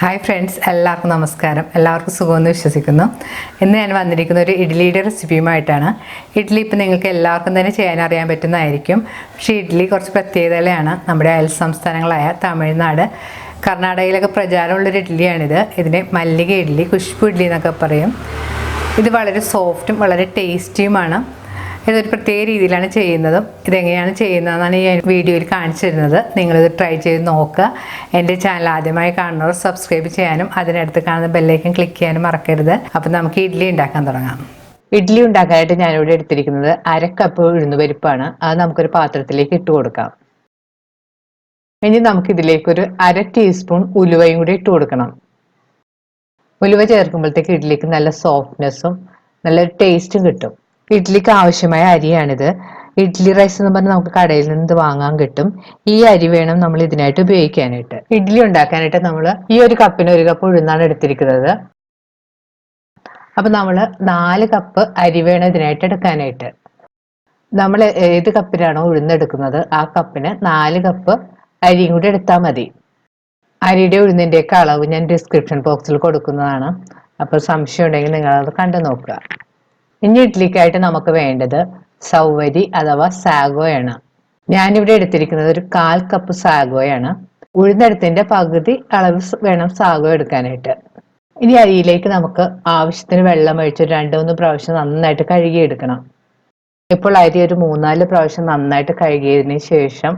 Hi friends, എല്ലാവർക്കും നമസ്കാരം. എല്ലാവർക്കും സുഖമെന്ന് വിശ്വസിക്കുന്നു. ഇന്ന് ഞാൻ വന്നിരിക്കുന്ന ഒരു ഇഡ്ഡലിയുടെ റെസിപ്പിയുമായിട്ടാണ്. ഇഡ്ഡലി ഇപ്പം നിങ്ങൾക്ക് എല്ലാവർക്കും തന്നെ ചെയ്യാൻ അറിയാൻ പറ്റുന്നതായിരിക്കും. പക്ഷേ ഇഡ്ഡലി കുറച്ച് പ്രത്യേകതകളാണ്. നമ്മുടെ അയൽ സംസ്ഥാനങ്ങളായ തമിഴ്നാട്, കർണാടകയിലൊക്കെ പ്രചാരമുള്ളൊരു ഇഡ്ഡലിയാണിത്. ഇതിനെ മല്ലിക ഇഡ്ഡലി, കുഷ്ബു ഇഡ്ഡലി എന്നൊക്കെ പറയും. ഇത് വളരെ സോഫ്റ്റും വളരെ ടേസ്റ്റിയുമാണ്. ഇതൊരു പ്രത്യേക രീതിയിലാണ് ചെയ്യുന്നതും. ഇതെങ്ങനെയാണ് ചെയ്യുന്നതെന്നാണ് ഈ വീഡിയോയിൽ കാണിച്ചു തരുന്നത്. നിങ്ങളിത് ട്രൈ ചെയ്ത് നോക്കുക. എൻ്റെ ചാനൽ ആദ്യമായി കാണുന്നവർ സബ്സ്ക്രൈബ് ചെയ്യാനും അതിനടുത്ത് കാണുന്ന ബെല്ലൈക്കൻ ക്ലിക്ക് ചെയ്യാനും മറക്കരുത്. അപ്പം നമുക്ക് ഇഡ്ഡലി ഉണ്ടാക്കാൻ തുടങ്ങാം. ഇഡ്ഡലി ഉണ്ടാക്കാനായിട്ട് ഞാനിവിടെ എടുത്തിരിക്കുന്നത് 1/2 കപ്പ് ഉഴുന്നുപരിപ്പാണ്. അത് നമുക്കൊരു പാത്രത്തിലേക്ക് ഇട്ട് കൊടുക്കാം. ഇനി നമുക്കിതിലേക്കൊരു 1/2 ടീസ്പൂൺ ഉലുവയും കൂടി ഇട്ട് കൊടുക്കണം. ഉലുവ ചേർക്കുമ്പോഴത്തേക്ക് ഇഡ്ഡലിക്ക് നല്ല സോഫ്റ്റ്നെസ്സും നല്ലൊരു ടേസ്റ്റും കിട്ടും. ഇഡ്ഡലിക്ക് ആവശ്യമായ അരിയാണിത്. ഇഡ്ഡലി റൈസ് എന്ന് പറഞ്ഞാൽ നമുക്ക് കടയിൽ നിന്ന് വാങ്ങാൻ കിട്ടും. ഈ അരി വേണം നമ്മൾ ഇതിനായിട്ട് ഉപയോഗിക്കാനായിട്ട്. ഇഡ്ഡലി ഉണ്ടാക്കാനായിട്ട് നമ്മൾ ഈ ഒരു കപ്പിന് 1 കപ്പ് ഉഴുന്നാണ് എടുത്തിരിക്കുന്നത്. അപ്പൊ നമ്മൾ 4 കപ്പ് അരി വേണം ഇതിനായിട്ട് എടുക്കാനായിട്ട്. നമ്മൾ ഏത് കപ്പിലാണോ ഉഴുന്നെടുക്കുന്നത് ആ കപ്പിന് 4 കപ്പ് അരിയും കൂടി എടുത്താൽ മതി. അരിയുടെ ഉഴുന്നിൻ്റെയൊക്കെ അളവ് ഞാൻ ഡിസ്ക്രിപ്ഷൻ ബോക്സിൽ കൊടുക്കുന്നതാണ്. അപ്പോൾ സംശയം ഉണ്ടെങ്കിൽ നിങ്ങളത് കണ്ടു നോക്കുക. ഇനി ഇഡ്ഡലിക്കായിട്ട് നമുക്ക് വേണ്ടത് ചവ്വരി അഥവാ സാഗോയാണ്. ഞാനിവിടെ എടുത്തിരിക്കുന്നത് ഒരു 1/4 കപ്പ് സാഗോയാണ്. ഉഴുന്നെടുത്തതിന്റെ പകുതി അളവ് വേണം സാഗോ എടുക്കാനായിട്ട്. ഇനി അരിയിലേക്ക് നമുക്ക് ആവശ്യത്തിന് വെള്ളം ഒഴിച്ച് 2-3 പ്രാവശ്യം നന്നായിട്ട് കഴുകിയെടുക്കണം. ഇപ്പോൾ അരി ഒരു 3-4 പ്രാവശ്യം നന്നായിട്ട് കഴുകിയതിന് ശേഷം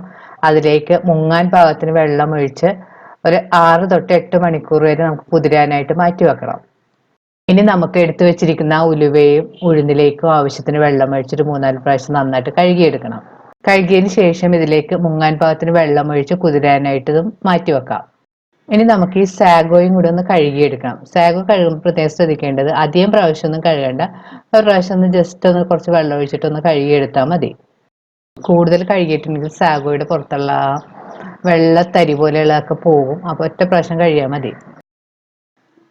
അതിലേക്ക് മുങ്ങാൻ പാകത്തിന് വെള്ളം ഒഴിച്ച് ഒരു 6 തൊട്ട് 8 മണിക്കൂർ വരെ നമുക്ക് കുതിരാനായിട്ട് മാറ്റി വെക്കണം. ഇനി നമുക്ക് എടുത്തു വെച്ചിരിക്കുന്ന ഉലുവയും ഉഴുന്നിലേക്കും ആവശ്യത്തിന് വെള്ളം ഒഴിച്ചിട്ട് 3-4 പ്രാവശ്യം നന്നായിട്ട് കഴുകിയെടുക്കണം. കഴുകിയതിന് ശേഷം ഇതിലേക്ക് മുങ്ങാൻ പാകത്തിന് വെള്ളം ഒഴിച്ച് കുതിരാനായിട്ട് മാറ്റി വെക്കാം. ഇനി നമുക്ക് ഈ സാഗോയും കൂടി ഒന്ന് കഴുകിയെടുക്കണം. സാഗോ കഴുകുമ്പോൾ പ്രത്യേകം ശ്രദ്ധിക്കേണ്ടത് അധികം പ്രാവശ്യം ഒന്നും കഴുകേണ്ട. ഒരു പ്രാവശ്യം ഒന്ന് ജസ്റ്റ് ഒന്ന് കുറച്ച് വെള്ളം ഒഴിച്ചിട്ട് ഒന്ന് കഴുകിയെടുത്താൽ മതി. കൂടുതൽ കഴുകിയിട്ടുണ്ടെങ്കിൽ സാഗോയുടെ പുറത്തുള്ള വെള്ളത്തരി പോലെയുള്ളതൊക്കെ പോകും. അപ്പോൾ ഒറ്റ പ്രാവശ്യം കഴുകിയാൽ മതി.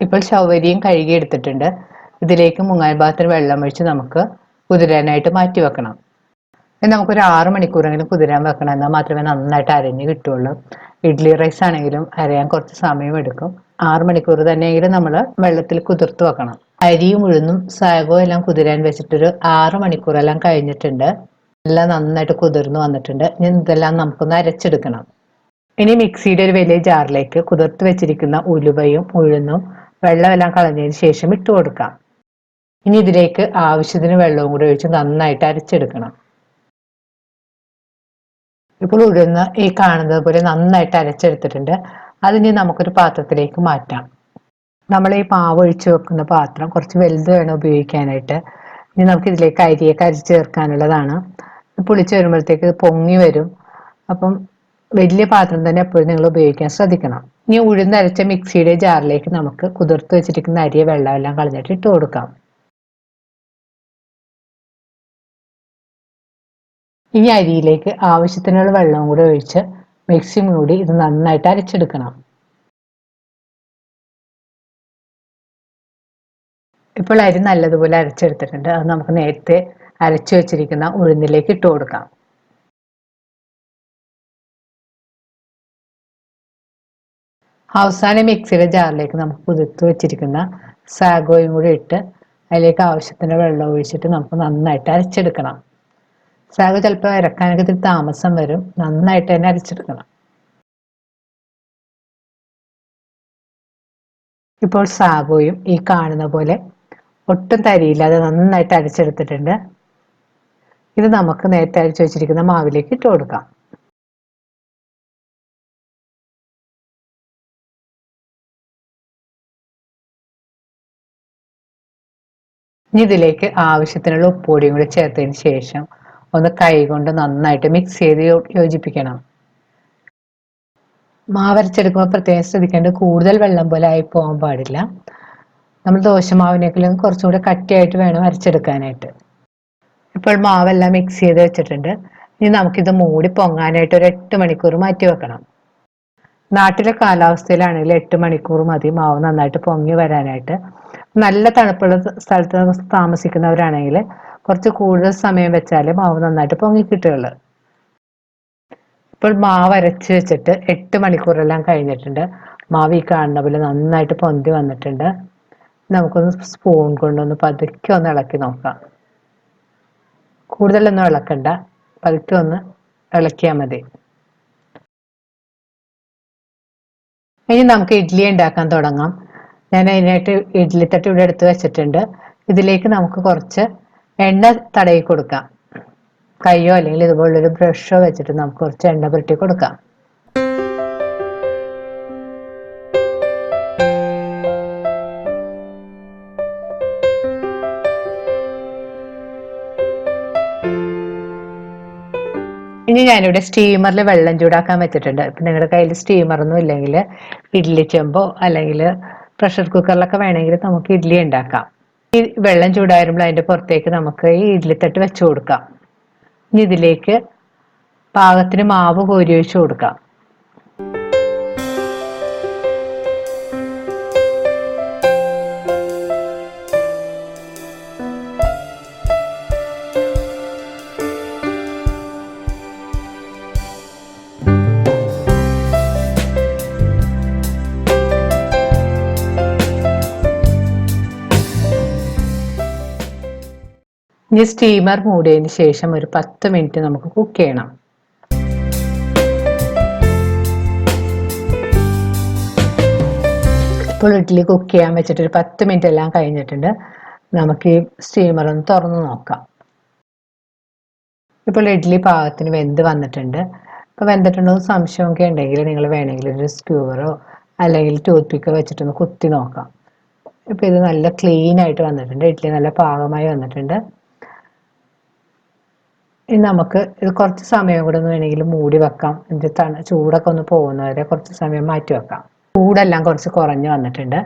ഇപ്പോൾ ചവ്വരിയും കഴുകി എടുത്തിട്ടുണ്ട്. ഇതിലേക്ക് മുങ്ങാൻ പാകത്തിന് വെള്ളം ഒഴിച്ച് നമുക്ക് കുതിരാനായിട്ട് മാറ്റി വെക്കണം. നമുക്കൊരു 6 മണിക്കൂറെങ്കിലും കുതിരാൻ വെക്കണം. എന്നാൽ മാത്രമേ നന്നായിട്ട് അരഞ്ഞ് കിട്ടുള്ളൂ. ഇഡ്ഡലി റൈസ് ആണെങ്കിലും അരയാൻ കുറച്ച് സമയം എടുക്കും. 6 മണിക്കൂർ തന്നെയെങ്കിലും നമ്മൾ വെള്ളത്തിൽ കുതിർത്ത് വെക്കണം. അരിയും ഉഴുന്നും സാഗോ എല്ലാം കുതിരാൻ വെച്ചിട്ടൊരു 6 മണിക്കൂറെല്ലാം കഴിഞ്ഞിട്ടുണ്ട്. എല്ലാം നന്നായിട്ട് കുതിർന്ന് വന്നിട്ടുണ്ട്. ഇനി ഇതെല്ലാം നമുക്കൊന്ന് അരച്ചെടുക്കണം. ഇനി മിക്സിയുടെ ഒരു വലിയ ജാറിലേക്ക് കുതിർത്ത് വെച്ചിരിക്കുന്ന ഉലുവയും ഉഴുന്നും വെള്ളമെല്ലാം കളഞ്ഞതിന് ശേഷം ഇട്ട് കൊടുക്കാം. ഇനി ഇതിലേക്ക് ആവശ്യത്തിന് വെള്ളവും കൂടി ഒഴിച്ച് നന്നായിട്ട് അരച്ചെടുക്കണം. ഇപ്പോൾ ഉഴുന്ന് ഈ കാണുന്നത് പോലെ നന്നായിട്ട് അരച്ചെടുത്തിട്ടുണ്ട്. അതിന് നമുക്കൊരു പാത്രത്തിലേക്ക് മാറ്റാം. നമ്മൾ ഈ മാവ് ഒഴിച്ച് വെക്കുന്ന പാത്രം കുറച്ച് വലുത് വേണം ഉപയോഗിക്കാനായിട്ട്. ഇനി നമുക്ക് ഇതിലേക്ക് അരിയൊക്കെ അരിച്ച് ചേർക്കാനുള്ളതാണ്. പുളിച്ച് വരുമ്പോഴത്തേക്ക് പൊങ്ങി വരും. അപ്പം വലിയ പാത്രം തന്നെ എപ്പോഴും നിങ്ങൾ ഉപയോഗിക്കാൻ ശ്രദ്ധിക്കണം. ഇനി ഉഴുന്നരച്ച മിക്സിയുടെ ജാറിലേക്ക് നമുക്ക് കുതിർത്ത് വെച്ചിരിക്കുന്ന അരിയെ വെള്ളമെല്ലാം കളഞ്ഞിട്ട് ഇട്ട് കൊടുക്കാം. ഈ അരിയിലേക്ക് ആവശ്യത്തിനുള്ള വെള്ളവും കൂടി ഒഴിച്ച് മിക്സിയും കൂടി ഇത് നന്നായിട്ട് അരച്ചെടുക്കണം. ഇപ്പോൾ അരി നല്ലതുപോലെ അരച്ചെടുത്തിട്ടുണ്ട്. അത് നമുക്ക് നേരത്തെ അരച്ചു വെച്ചിരിക്കുന്ന ഉഴുന്നിലേക്ക് ഇട്ട് കൊടുക്കാം. അവസാനം മിക്സിയുടെ ജാറിലേക്ക് നമുക്ക് കുതിർത്ത് വെച്ചിരിക്കുന്ന സാഗോയും കൂടി ഇട്ട് അതിലേക്ക് ആവശ്യത്തിന് വെള്ളം ഒഴിച്ചിട്ട് നമുക്ക് നന്നായിട്ട് അരച്ചെടുക്കണം. സാഗോ ചിലപ്പോൾ ഇറക്കാനൊക്കെ ഇത്തിരി താമസം വരും. നന്നായിട്ട് തന്നെ അരച്ചെടുക്കണം. ഇപ്പോൾ സാഗോയും ഈ കാണുന്ന പോലെ ഒട്ടും തരിയില്ലാതെ നന്നായിട്ട് അരച്ചെടുത്തിട്ടുണ്ട്. ഇത് നമുക്ക് നേരത്തെ അരച്ചു വെച്ചിരിക്കുന്ന മാവിലേക്ക് ഇട്ട് കൊടുക്കാം. ഇനി ഇതിലേക്ക് ആവശ്യത്തിനുള്ള ഉപ്പുപൊടിയും കൂടി ചേർത്തതിന് ശേഷം ഒന്ന് കൈകൊണ്ട് നന്നായിട്ട് മിക്സ് ചെയ്ത് യോജിപ്പിക്കണം. മാവരച്ചെടുക്കുമ്പോൾ പ്രത്യേകം ശ്രദ്ധിക്കേണ്ടത് കൂടുതൽ വെള്ളം പോലെ ആയി പോകാൻ പാടില്ല. നമ്മൾ ദോശമാവിനേക്കാളും കുറച്ചും കൂടെ കട്ടിയായിട്ട് വേണം അരച്ചെടുക്കാനായിട്ട്. ഇപ്പോൾ മാവെല്ലാം മിക്സ് ചെയ്ത് വെച്ചിട്ടുണ്ട്. ഇനി നമുക്കിത് മൂടി പൊങ്ങാനായിട്ട് ഒരു 8 മണിക്കൂർ മാറ്റി വെക്കണം. നാട്ടിലെ കാലാവസ്ഥയിലാണെങ്കിൽ 8 മണിക്കൂർ മതി മാവ് നന്നായിട്ട് പൊങ്ങി വരാനായിട്ട്. നല്ല തണുപ്പുള്ള സ്ഥലത്ത് താമസിക്കുന്നവരാണെങ്കിൽ കുറച്ച് കൂടുതൽ സമയം വെച്ചാലേ മാവ് നന്നായിട്ട് പൊങ്ങി കിട്ടുകയുള്ളൂ. ഇപ്പോൾ മാവ് അരച്ച് വെച്ചിട്ട് 8 മണിക്കൂറെല്ലാം കഴിഞ്ഞിട്ടുണ്ട്. മാവ് ഈ കാണുന്ന പോലെ നന്നായിട്ട് പൊന്തി വന്നിട്ടുണ്ട്. നമുക്കൊന്ന് സ്പൂൺ കൊണ്ടൊന്ന് പതുക്കെ ഒന്ന് ഇളക്കി നോക്കാം. കൂടുതലൊന്നും ഇളക്കണ്ട, പതുക്കെ ഒന്ന് ഇളക്കിയാൽ മതി. ഇനി നമുക്ക് ഇഡ്ഡലി ഉണ്ടാക്കാൻ തുടങ്ങാം. ഞാൻ അതിനായിട്ട് ഇഡ്ഡലി തട്ട് ഇവിടെ എടുത്ത് വെച്ചിട്ടുണ്ട്. ഇതിലേക്ക് നമുക്ക് കുറച്ച് എണ്ണ തടവി കൊടുക്കാം. കയ്യോ അല്ലെങ്കിൽ ഇതുപോലൊരു ബ്രഷോ വെച്ചിട്ട് നമുക്ക് കുറച്ച് എണ്ണ പുരട്ടി കൊടുക്കാം. ഇനി ഞാനിവിടെ സ്റ്റീമറിൽ വെള്ളം ചൂടാക്കാൻ വെച്ചിട്ടുണ്ട്. ഇപ്പം നിങ്ങളുടെ കയ്യിൽ സ്റ്റീമറൊന്നും ഇല്ലെങ്കിൽ ഇഡ്ഡലി ചെമ്പോ അല്ലെങ്കിൽ പ്രഷർ കുക്കറിലൊക്കെ വേണമെങ്കിൽ നമുക്ക് ഇഡ്ഡലി ഉണ്ടാക്കാം. ഈ വെള്ളം ചൂടായിരുമ്പോൾ അതിൻ്റെ പുറത്തേക്ക് നമുക്ക് ഈ ഇഡ്ഡലി തട്ട് വെച്ച് കൊടുക്കാം. ഇനി ഇതിലേക്ക് പാകത്തിന് മാവ് കോരി ഒഴിച്ച് കൊടുക്കാം. ഇനി സ്റ്റീമർ മൂടിയതിന് ശേഷം ഒരു 10 മിനിറ്റ് നമുക്ക് കുക്ക് ചെയ്യണം. ഇപ്പോൾ ഇഡ്ഡലി കുക്ക് ചെയ്യാൻ വെച്ചിട്ട് ഒരു 10 മിനിറ്റ് എല്ലാം കഴിഞ്ഞിട്ടുണ്ട്. നമുക്ക് ഈ സ്റ്റീമർ ഒന്ന് തുറന്ന് നോക്കാം. ഇപ്പോൾ ഇഡ്ഡലി പാകത്തിന് വെന്ത് വന്നിട്ടുണ്ട്. ഇപ്പോൾ വെന്തിട്ടുണ്ടോ സംശയമൊക്കെ ഉണ്ടെങ്കിൽ നിങ്ങൾ വേണമെങ്കിൽ ഒരു സ്ക്യൂവറോ അല്ലെങ്കിൽ ടൂത്ത് പിക്കോ വെച്ചിട്ടൊന്ന് കുത്തി നോക്കാം. ഇപ്പോൾ ഇത് നല്ല ക്ലീൻ ആയിട്ട് വന്നിട്ടുണ്ട്. ഇഡ്ഡലി നല്ല പാകമായി വന്നിട്ടുണ്ട്. ഇനി നമുക്ക് ഇത് കുറച്ച് സമയം കൂടെ ഒന്ന് വേണമെങ്കിൽ മൂടി വെക്കാം. ചൂടൊക്കെ ഒന്ന് പോകുന്നവരെ കുറച്ച് സമയം മാറ്റി വെക്കാം. ചൂടെല്ലാം കുറച്ച് കുറഞ്ഞ് വന്നിട്ടുണ്ട്.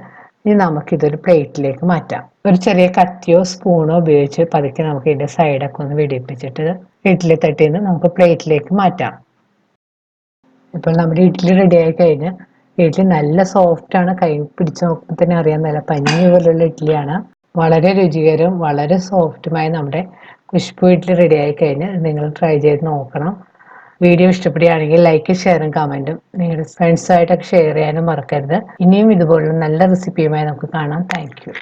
ഇനി നമുക്കിതൊരു പ്ലേറ്റിലേക്ക് മാറ്റാം. ഒരു ചെറിയ കത്തിയോ സ്പൂണോ ഉപയോഗിച്ച് പതുക്കെ നമുക്ക് ഇതിൻ്റെ സൈഡൊക്കെ ഒന്ന് വെടിപ്പിച്ചിട്ട് ഇഡ്ഡലി തട്ടിൽ നിന്ന് നമുക്ക് പ്ലേറ്റിലേക്ക് മാറ്റാം. ഇപ്പോൾ നമ്മുടെ ഇഡ്ഡലി റെഡി ആയി കഴിഞ്ഞ് ഇഡ്ഡലി നല്ല സോഫ്റ്റാണ്. കൈ പിടിച്ച് നോക്കുമ്പോൾ തന്നെ അറിയാൻ നല്ല പഞ്ഞി പോലുള്ള ഇഡ്ഡലിയാണ്. വളരെ രുചികരവും വളരെ സോഫ്റ്റുമായ നമ്മുടെ കുഷ്ബൂ ഇഡ്ഡലി റെഡി ആയി കഴിഞ്ഞ് നിങ്ങൾ ട്രൈ ചെയ്ത് നോക്കണം. വീഡിയോ ഇഷ്ടപ്പെടുകയാണെങ്കിൽ ലൈക്കും ഷെയറും കമൻറ്റും നിങ്ങളുടെ ഫ്രണ്ട്സായിട്ടൊക്കെ ഷെയർ ചെയ്യാനും മറക്കരുത്. ഇനിയും ഇതുപോലുള്ള നല്ല റെസിപ്പിയുമായി നമുക്ക് കാണാം. Thank you.